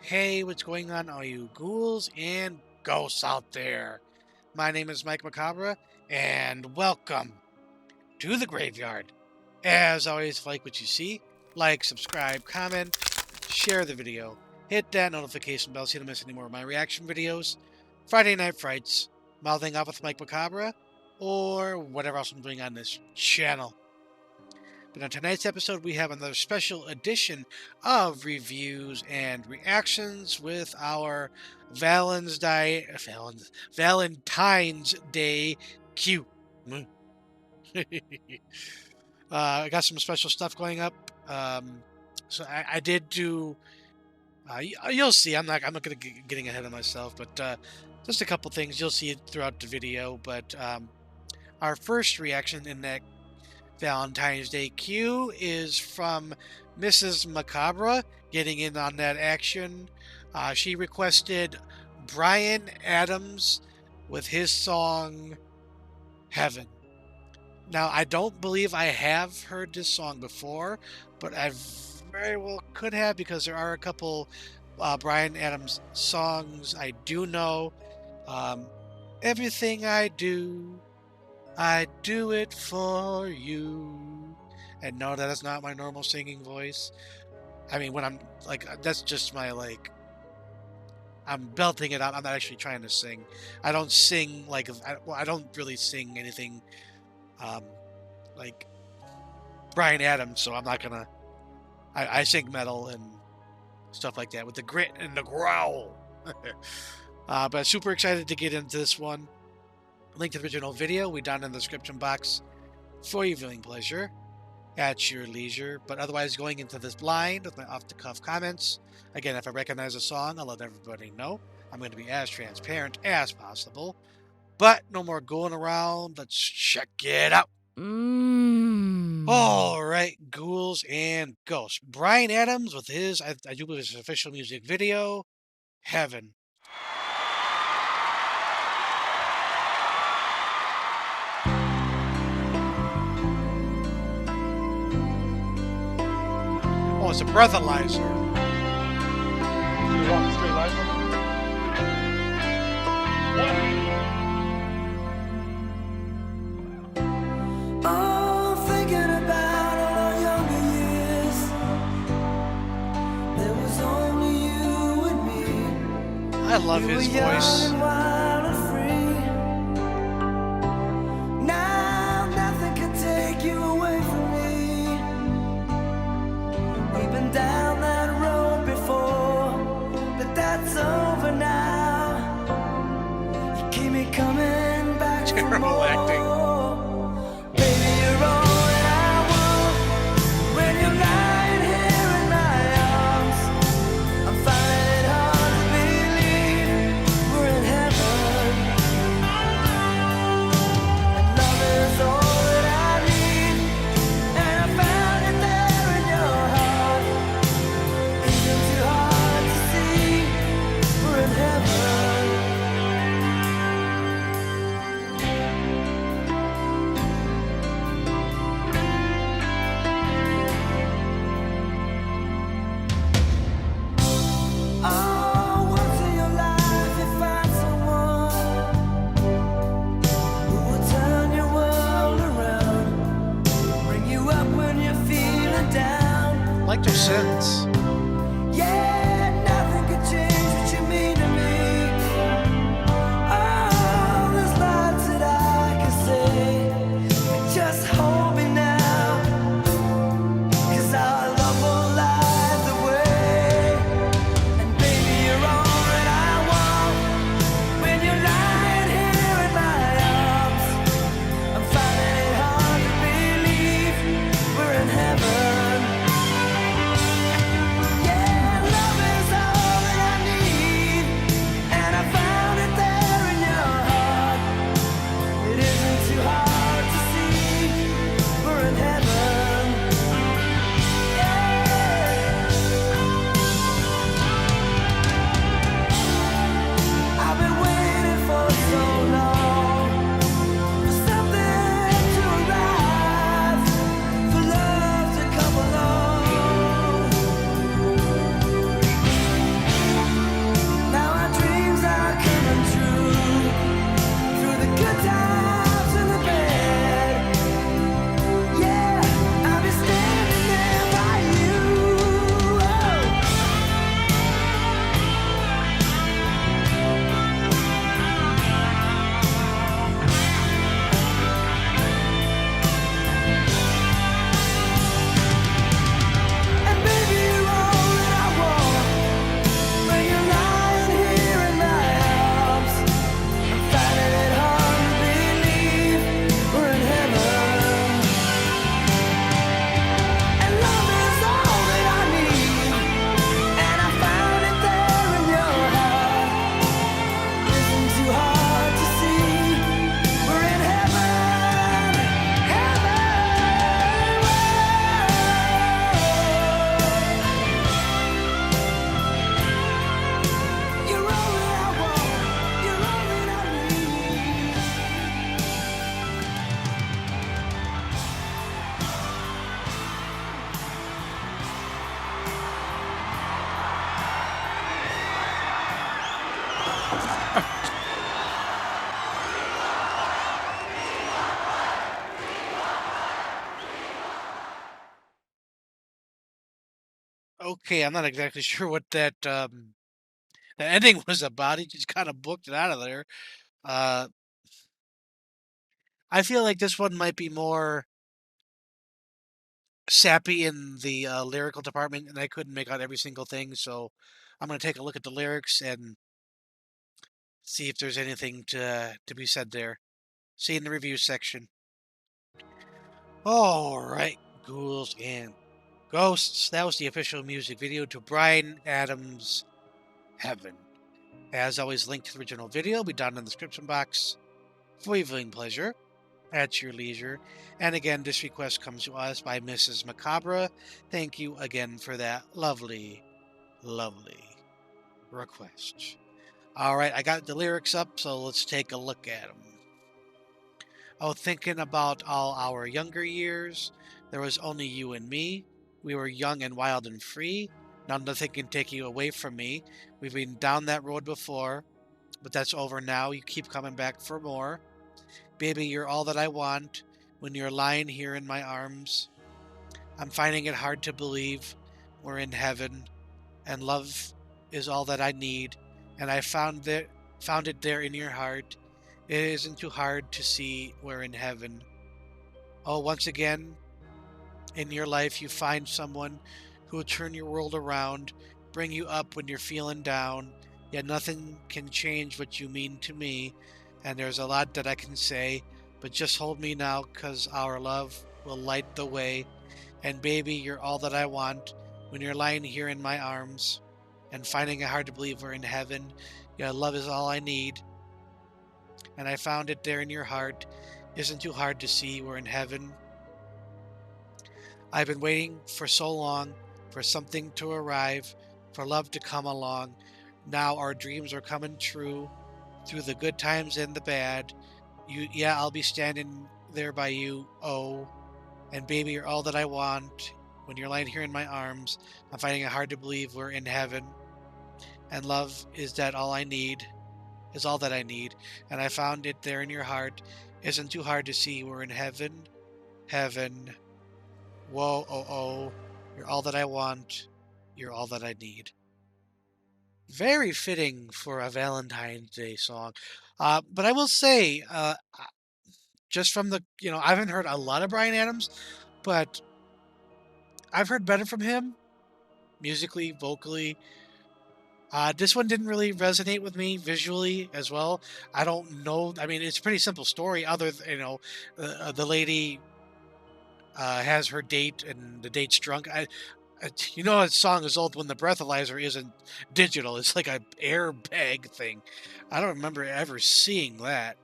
Hey, what's going on, all you ghouls and ghosts out there? My name is Mike Macabre, and welcome to the graveyard. As always, if you like what you see, like, subscribe, comment, share the video, hit that notification bell so you don't miss any more of my reaction videos, Friday Night Frights, Mouthing Off with Mike Macabre, or whatever else I'm doing on this channel. But on tonight's episode, we have another special edition of reviews and reactions with our Valentine's Day Q. I got some special stuff going up. So I did do. You'll see. I'm not going to getting ahead of myself, but just a couple things you'll see throughout the video. But our first reaction in that Valentine's Day Q is from Mrs. Macabre, getting in on that action. She requested Bryan Adams with his song Heaven. Now, I don't believe I have heard this song before, but I very well could have, because there are a couple Bryan Adams songs I do know. Everything I do it for you. And no, that is not my normal singing voice. I mean, when I'm like, that's just my, like, I'm belting it out. I'm not actually trying to sing. I don't sing like, I don't really sing anything like Bryan Adams, so I'm not gonna, I sing metal and stuff like that with the grit and the growl. But super excited to get into this one. Link to the original video we down in the description box for your viewing pleasure at your leisure. But otherwise, going into this blind with my off-the-cuff comments. Again, if I recognize a song, I'll let everybody know. I'm going to be as transparent as possible. But no more going around. Let's check it out. All right, ghouls and ghosts. Bryan Adams with his, I do believe his official music video, Heaven. Oh, it's a breathalyzer. You want straight line from Oh, thinking about our younger years, there was only you and me. I love his voice. Wild and free. Now nothing can take you away from me. We've been down that road before, but that's over now. You keep me coming back for Terrible more. acting. Baby, you're all that I want. When you're lying here in my arms, I'm finding it hard to believe we're in heaven. And love is all that I need, and I found it there in your heart. Isn't too hard to see we're in heaven. okay, I'm not exactly sure what the ending was about. He just kind of booked it out of there. Uh, I feel like this one might be more sappy in the lyrical department, and I couldn't make out every single thing. So I'm gonna take a look at the lyrics and see if there's anything to be said there. See you in the review section. All right, ghouls and ghosts. That was the official music video to Brian Adams' Heaven. As always, link to the original video will be down in the description box for your viewing pleasure at your leisure. And again, this request comes to us by Mrs. Macabre. Thank you again for that lovely, lovely request. All right, I got the lyrics up, so let's take a look at them. Oh, thinking about all our younger years, there was only you and me. We were young and wild and free. Now nothing can take you away from me. We've been down that road before, but that's over now. You keep coming back for more. Baby, you're all that I want. When you're lying here in my arms, I'm finding it hard to believe we're in heaven, and love is all that I need. And I found it there in your heart. It isn't too hard to see we're in heaven. Oh, once again, in your life, you find someone who will turn your world around, bring you up when you're feeling down. Yet nothing can change what you mean to me. And there's a lot that I can say, but just hold me now, 'cause our love will light the way. And baby, you're all that I want when you're lying here in my arms and finding it hard to believe we're in heaven. Your love is all I need. And I found it there in your heart. Isn't too hard to see we're in heaven. I've been waiting for so long for something to arrive, for love to come along. Now our dreams are coming true through the good times and the bad. Yeah, I'll be standing there by you. Oh, and baby, you're all that I want. When you're lying here in my arms, I'm finding it hard to believe we're in heaven. And love is that all I need, is all that I need. And I found it there in your heart. Isn't too hard to see we're in heaven. Heaven. Whoa, oh, oh. You're all that I want. You're all that I need. Very fitting for a Valentine's Day song. But I will say, just from I haven't heard a lot of Bryan Adams, but I've heard better from him musically, vocally. This one didn't really resonate with me visually as well. I don't know. I mean, it's a pretty simple story. The lady has her date and the date's drunk. A song is old when the breathalyzer isn't digital. It's like a airbag thing. I don't remember ever seeing that.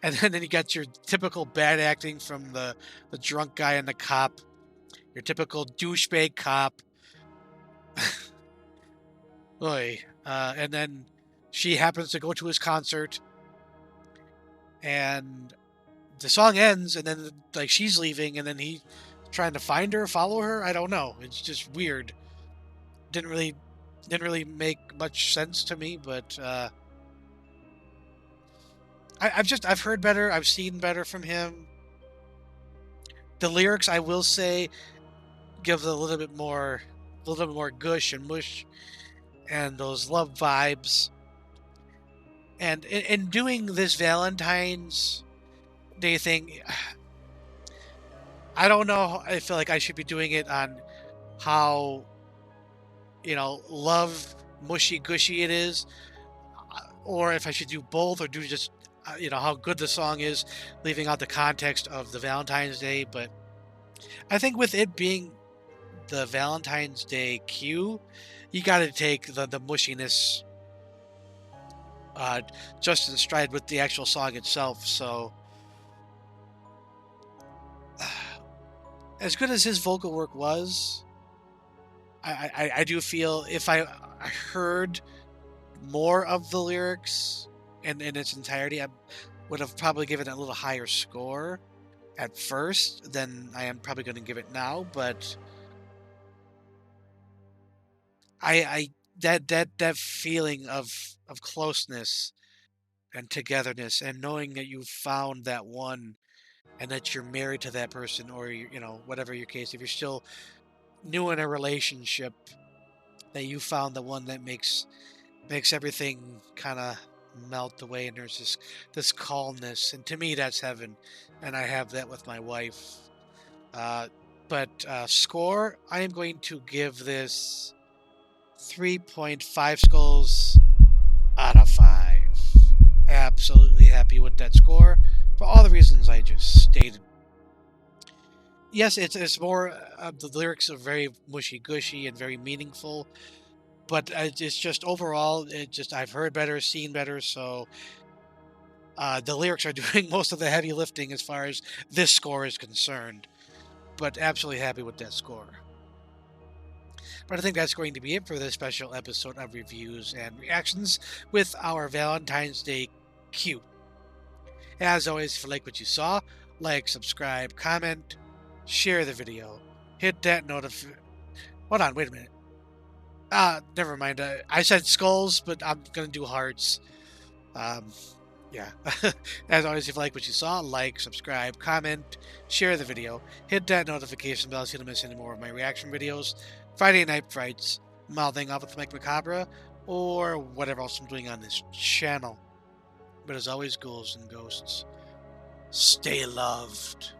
And then you got your typical bad acting from the drunk guy and the cop. Your typical douchebag cop. Oy. And then she happens to go to his concert, and the song ends, and then like she's leaving, and then he trying to find her, follow her. I don't know. It's just weird. Didn't really didn't really make much sense to me, but I've heard better. I've seen better from him. The lyrics, I will say, give a little bit more gush and mush and those love vibes. And in doing this Valentine's Day thing, I don't know. I feel like I should be doing it on how love mushy gushy it is, or if I should do both, or do just how good the song is, leaving out the context of the Valentine's Day. But I think with it being the Valentine's Day cue, you got to take the mushiness uh, just in stride with the actual song itself. So as good as his vocal work was, I do feel if I heard more of the lyrics in its entirety, I would have probably given it a little higher score at first than I am probably going to give it now. But I that feeling of closeness and togetherness, and knowing that you found that one, and that you're married to that person, or whatever your case, if you're still new in a relationship, that you found the one that makes everything kind of melt away, and there's this calmness, and to me that's heaven, and I have that with my wife. uh but score, I am going to give this 3.5 skulls out of 5. Absolutely happy with that score for all the reasons I just stated. Yes, it's more, the lyrics are very mushy gushy and very meaningful, but it's just overall, it just, I've heard better, seen better, so the lyrics are doing most of the heavy lifting as far as this score is concerned. But absolutely happy with that score. But I think that's going to be it for this special episode of reviews and reactions with our Valentine's Day Q. As always, if you like what you saw, like, subscribe, comment, share the video, hit that Hold on, wait a minute. Never mind. I said skulls, but I'm gonna do hearts. Um, yeah. As always, if you like what you saw, like, subscribe, comment, share the video, hit that notification bell so you don't miss any more of my reaction videos, Friday Night Frights, Mouthing Off with Mike Macabre, or whatever else I'm doing on this channel. But as always, ghouls and ghosts, stay loved.